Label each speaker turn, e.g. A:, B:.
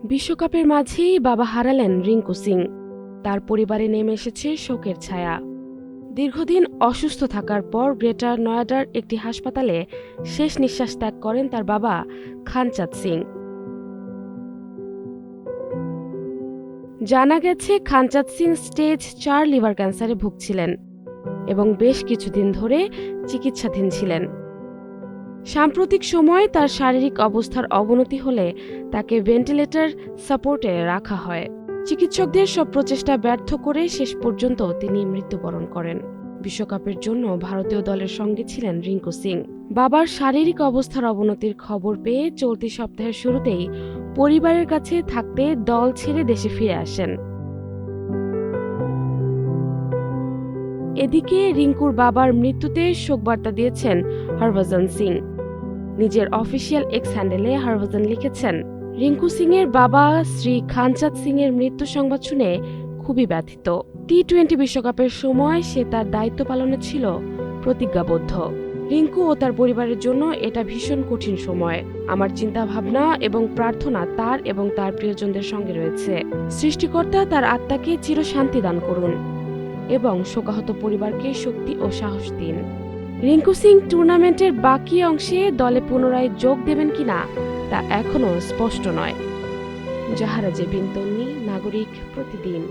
A: বিশ্বকাপের মাঝেই বাবা হারালেন রিঙ্কু সিং। তার পরিবারে নেমে এসেছে শোকের ছায়া। দীর্ঘদিন অসুস্থ থাকার পর গ্রেটার নয়ডার একটি হাসপাতালে শেষ নিঃশ্বাস ত্যাগ করেন তার বাবা খানচাঁদ সিং। জানা গেছে খানচাঁদ সিং স্টেজ 4 লিভার ক্যান্সারে ভুগছিলেন এবং বেশ কিছুদিন ধরে চিকিৎসাধীন ছিলেন। সাম্প্রতিক সময়ে তার শারীরিক অবস্থার অবনতি হলে তাকে ভেন্টিলেটর সাপোর্টে রাখা হয়। চিকিৎসকদের সব প্রচেষ্টা ব্যর্থ করে শেষ পর্যন্ত তিনি মৃত্যুবরণ করেন। বিশ্বকাপের জন্য ভারতীয় দলের সঙ্গে ছিলেন রিঙ্কু সিং। বাবার শারীরিক অবস্থার অবনতির খবর পেয়ে চলতি সপ্তাহের শুরুতেই পরিবারের কাছে থাকতে দল ছেড়ে দেশে ফিরে আসেন। এদিকে রিঙ্কুর বাবার মৃত্যুতে শোকবার্তা দিয়েছেন হরভজন সিং। নিজের অফিসিয়াল এক্স হ্যান্ডেলে হরভজন লিখেছেন, রিঙ্কু সিং এর বাবা শ্রী খানচাঁদ সিং এর মৃত্যু সংবাদ শুনে খুবই ব্যথিত। টি-20 বিশ্বকাপের সময় সে তার দায়িত্ব পালনে ছিল প্রতিজ্ঞাবদ্ধ। রিঙ্কু ও তার পরিবারের জন্য এটা ভীষণ কঠিন সময়। আমার চিন্তা ভাবনা এবং প্রার্থনা তার এবং তার প্রিয়জনদের সঙ্গে রয়েছে। সৃষ্টিকর্তা তার আত্মাকে চিরশান্তি দান করুন এবং শোকাহত পরিবারকে শক্তি ও সাহস দিন। রিঙ্কু সিং টুর্নামেন্টের বাকি অংশে দলে পুনরায় যোগ দেবেন কিনা তা এখনও স্পষ্ট নয়। জাহারাজে বিন তন্নি, নাগরিক প্রতিদিন।